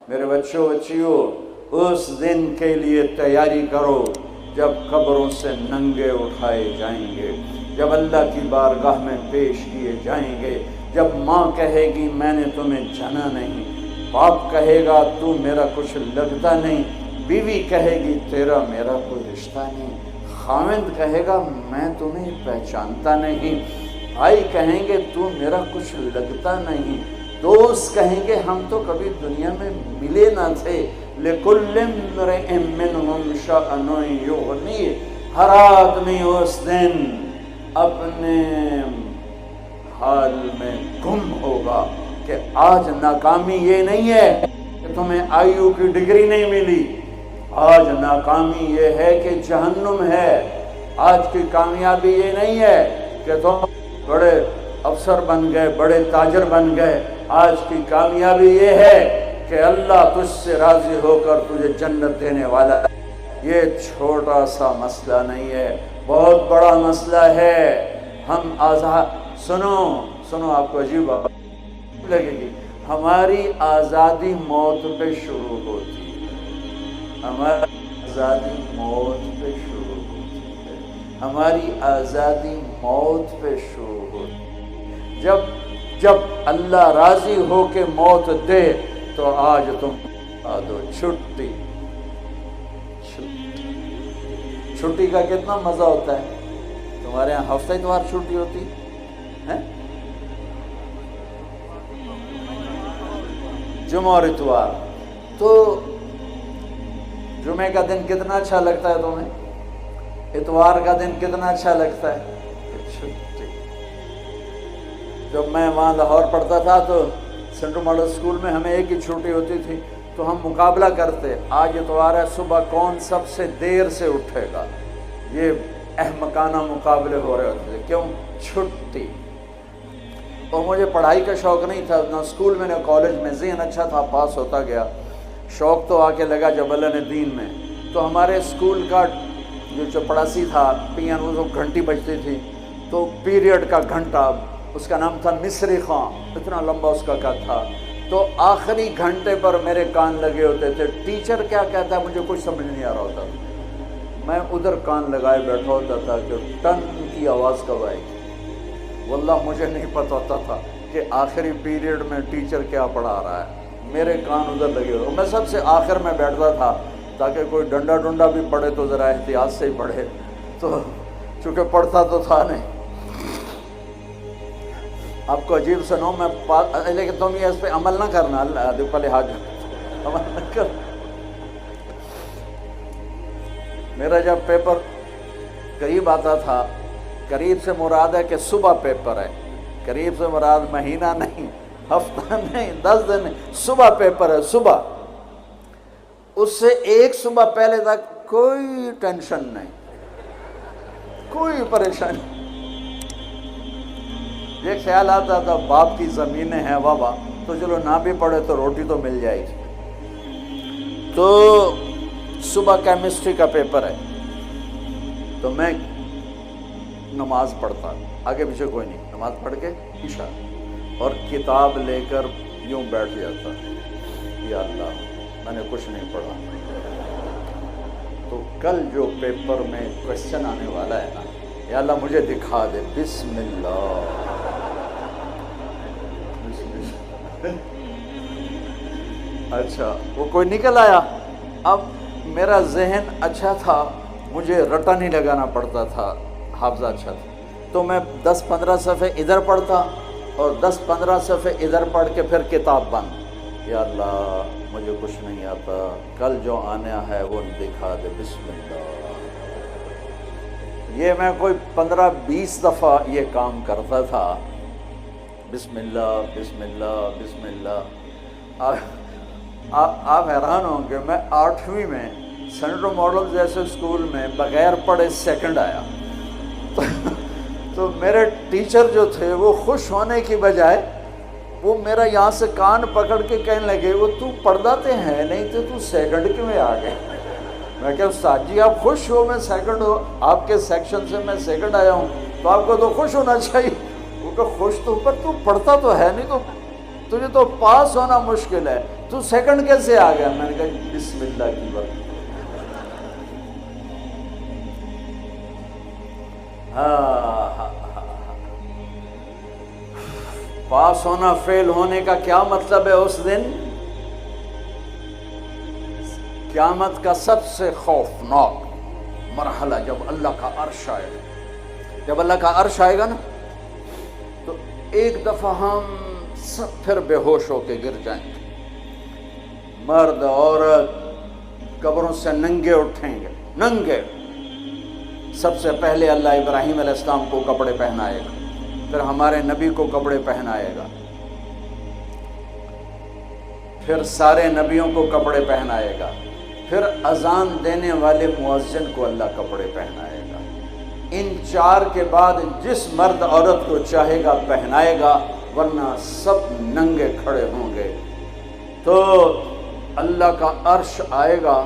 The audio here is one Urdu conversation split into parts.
میرے بچوں بچیوں، اس دن کے لیے تیاری کرو جب قبروں سے ننگے اٹھائے جائیں گے، جب اللہ کی بارگاہ میں پیش کیے جائیں گے، جب ماں کہے گی میں نے تمہیں جنا نہیں، باپ کہے گا تو میرا کچھ لگتا نہیں، بیوی کہے گی تیرا میرا کوئی رشتہ نہیں، خاوند کہے گا میں تمہیں پہچانتا نہیں، بھائی کہیں گے تو میرا کچھ لگتا نہیں، دوست کہیں گے ہم تو کبھی دنیا میں ملے نہ تھے، لِكُلِّ امْرِئٍ مِّنْهُمْ شَأْنٌ يُغْنِيهِ، ہر آدمی اس دن اپنے حال میں گم ہوگا کہ آج ناکامی یہ نہیں ہے کہ تمہیں IU کی ڈگری نہیں ملی، آج ناکامی یہ ہے کہ جہنم ہے، آج کی کامیابی یہ نہیں ہے کہ تم بڑے افسر بن گئے، بڑے تاجر بن گئے، آج کی کامیابی یہ ہے کہ اللہ تجھ سے راضی ہو کر تجھے جنت دینے والا ہے۔ یہ چھوٹا سا مسئلہ نہیں ہے، بہت بڑا مسئلہ ہے۔ ہم آزاد، سنو آپ کو عجیب بات لگے گی، ہماری آزادی موت پہ شروع ہوتی ہے، ہماری آزادی موت پہ شروع ہوتی ہے، ہماری آزادی موت پہ شروع ہوتی ہے۔ جب اللہ راضی ہو کے موت دے تو آج تم آ دو چھٹی کا کتنا مزہ ہوتا ہے۔ تمہارے یہاں ہفتہ اتوار چھٹی ہوتی ہے، جمعہ اور اتوار، تو جمعے کا دن کتنا اچھا لگتا ہے تمہیں، اتوار کا دن کتنا اچھا لگتا ہے، چھٹی۔ جب میں وہاں لاہور پڑھتا تھا تو سینٹرل ماڈل اسکول میں ہمیں ایک ہی چھٹی ہوتی تھی، تو ہم مقابلہ کرتے، آج اتوار ہے، صبح کون سب سے دیر سے اٹھے گا، یہ احمقانہ مقابلے ہو رہے ہوتے تھے، کیوں، چھٹی۔ اور مجھے پڑھائی کا شوق نہیں تھا، نہ اسکول میں نہ کالج میں، ذہن اچھا تھا، پاس ہوتا گیا، شوق تو آ کے لگا جب اللہ نے دین میں۔ تو ہمارے اسکول کا جو چپڑاسی تھا، پین وہ گھنٹی بجتی تھی، تو پیریڈ کا گھنٹہ، اس کا نام تھا مصری خان، اتنا لمبا اس کا قد تھا، تو آخری گھنٹے پر میرے کان لگے ہوتے تھے، ٹیچر کیا کہتا ہے مجھے کچھ سمجھ نہیں آ رہا ہوتا، میں ادھر کان لگائے بیٹھا ہوتا تھا کہ ٹن کی آواز کب آئے گی، واللہ مجھے نہیں پتہ ہوتا تھا کہ آخری پیریڈ میں ٹیچر کیا پڑھا رہا ہے، میرے کان ادھر لگے ہوئے، میں سب سے آخر میں بیٹھتا تھا تاکہ کوئی ڈنڈا ڈنڈا بھی پڑھے تو ذرا احتیاط سے ہی پڑھے، تو چونکہ پڑھتا تو تھا نہیں۔ آپ کو عجیب سنو، میں لیکن تم یہ اس پہ عمل نہ کرنا، اللہ پہلے ہاتھ عمل نہ کر۔ میرا جب پیپر قریب آتا تھا، قریب سے مراد ہے کہ صبح پیپر ہے، قریب سے مراد مہینہ نہیں، ہفتہ نہیں، 10 دن نہیں، صبح پیپر ہے، صبح، اس سے ایک صبح پہلے تک کوئی ٹینشن نہیں، کوئی پریشانی۔ یہ خیال آتا تھا باپ کی زمینیں ہیں بابا، تو چلو نہ بھی پڑھے تو روٹی تو مل جائے گی۔ تو صبح کیمسٹری کا پیپر ہے، تو میں نماز پڑھتا، آگے پیچھے کوئی نہیں، نماز پڑھ کے عشاء، اور کتاب لے کر یوں بیٹھ جاتا، یا اللہ میں نے کچھ نہیں پڑھا، تو کل جو پیپر میں کوشچن آنے والا ہے نا، یا اللہ مجھے دکھا دے، بسم اللہ، اچھا وہ کوئی نکل آیا۔ اب میرا ذہن اچھا تھا، مجھے رٹا نہیں لگانا پڑتا تھا، حافظہ اچھا تھا، تو میں 10-15 صفحے ادھر پڑھتا اور 10-15 صفحے ادھر پڑھ کے پھر کتاب بند، یا اللہ مجھے کچھ نہیں آتا، کل جو آنا ہے وہ دکھا دے، بسم اللہ۔ یہ میں کوئی 15-20 دفعہ یہ کام کرتا تھا، بسم اللہ بسم اللہ بسم اللہ۔ آپ حیران ہوں کہ میں 8ویں میں سینٹرل ماڈل جیسے اسکول میں بغیر پڑھے سیکنڈ آیا، تو میرے ٹیچر جو تھے وہ خوش ہونے کی بجائے وہ میرا یہاں سے کان پکڑ کے کہنے لگے، وہ تو پڑھتا تے ہے نہیں تو سیکنڈ کیوں میں آ گئے؟ میں کہا استاد جی آپ خوش ہو میں سیکنڈ ہو، آپ کے سیکشن سے میں سیکنڈ آیا ہوں، تو آپ کو تو خوش ہونا چاہیے۔ وہ کہ خوش تو، پر تو پڑھتا تو ہے نہیں، تو تجھے تو پاس ہونا مشکل ہے، تو سیکنڈ کیسے آ گیا؟ میں نے کہا بسم اللہ کی بات. پاس ہونا فیل ہونے کا کیا مطلب ہے اس دن؟ قیامت کا سب سے خوفناک مرحلہ جب اللہ کا عرش آئے گا. جب اللہ کا عرش آئے گا نا تو ایک دفعہ ہم سب پھر بے ہوش ہو کے گر جائیں گے. مرد عورت قبروں سے ننگے اٹھیں گے، ننگے. سب سے پہلے اللہ ابراہیم علیہ السلام کو کپڑے پہنائے گا، پھر ہمارے نبی کو کپڑے پہنائے گا، پھر سارے نبیوں کو کپڑے پہنائے گا، پھر اذان دینے والے مؤذن کو اللہ کپڑے پہنائے گا. ان چار کے بعد جس مرد عورت کو چاہے گا پہنائے گا، ورنہ سب ننگے کھڑے ہوں گے. تو اللہ کا عرش آئے گا،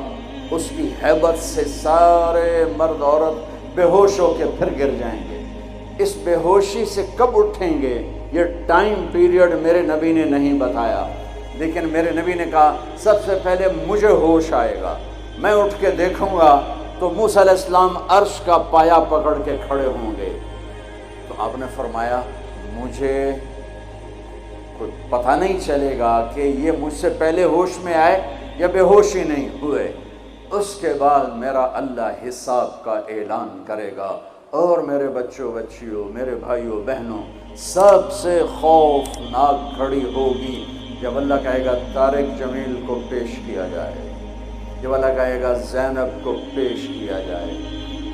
اس کی ہیبت سے سارے مرد عورت بے ہوش ہو کے پھر گر جائیں گے. اس بے ہوشی سے کب اٹھیں گے یہ ٹائم پیریڈ میرے نبی نے نہیں بتایا، لیکن میرے نبی نے کہا سب سے پہلے مجھے ہوش آئے گا، میں اٹھ کے دیکھوں گا تو موسیٰ علیہ السلام عرش کا پایا پکڑ کے کھڑے ہوں گے. تو آپ نے فرمایا مجھے کوئی پتہ نہیں چلے گا کہ یہ مجھ سے پہلے ہوش میں آئے یا بے ہوش ہی نہیں ہوئے. اس کے بعد میرا اللہ حساب کا اعلان کرے گا. اور میرے بچوں بچیوں، میرے بھائیوں بہنوں، سب سے خوفناک گھڑی ہوگی جب اللہ کہے گا طارق جمیل کو پیش کیا جائے، جب اللہ کہے گا زینب کو پیش کیا جائے،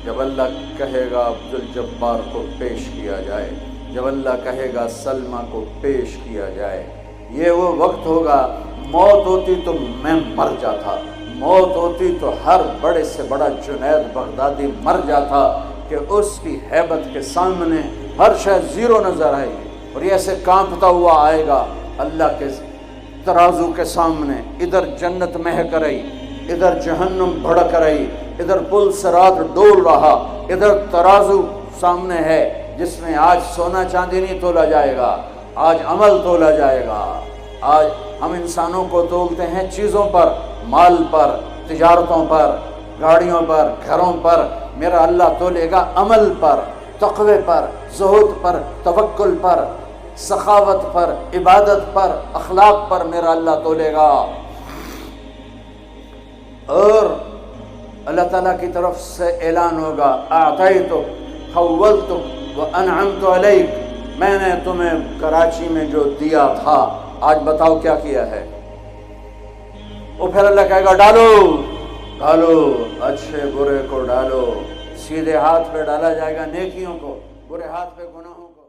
جب اللہ کہے گا عبدالجبار کو پیش کیا جائے، جب اللہ کہے گا سلمہ کو پیش کیا جائے. یہ وہ وقت ہوگا، موت ہوتی تو میں مر جاتا، موت ہوتی تو ہر بڑے سے بڑا جنید بغدادی مر جاتا کہ اس کی ہیبت کے سامنے ہر شے زیرو نظر آئے گی. اور یہ ایسے کانپتا ہوا آئے گا اللہ کے ترازو کے سامنے. ادھر جنت مہک رہی، ادھر جہنم بھڑک رہی، ادھر پل صراط ڈول رہا، ادھر ترازو سامنے ہے جس میں آج سونا چاندی نہیں تولا جائے گا، آج عمل تولا جائے گا. آج ہم انسانوں کو تولتے ہیں چیزوں پر، مال پر، تجارتوں پر، گاڑیوں پر، گھروں پر. میرا اللہ تولے گا عمل پر، تقوی پر، زہد پر، توکل پر، سخاوت پر، عبادت پر، اخلاق پر میرا اللہ تولے گا. اور اللہ تعالیٰ کی طرف سے اعلان ہوگا اعطیتک خولتک وانعمت علیک، میں نے تمہیں کراچی میں جو دیا تھا آج بتاؤ کیا کیا ہے. وہ پھر اللہ کہے گا ڈالو ڈالو، اچھے برے کو ڈالو. سیدھے ہاتھ پہ ڈالا جائے گا نیکیوں کو، برے ہاتھ پہ گناہوں کو.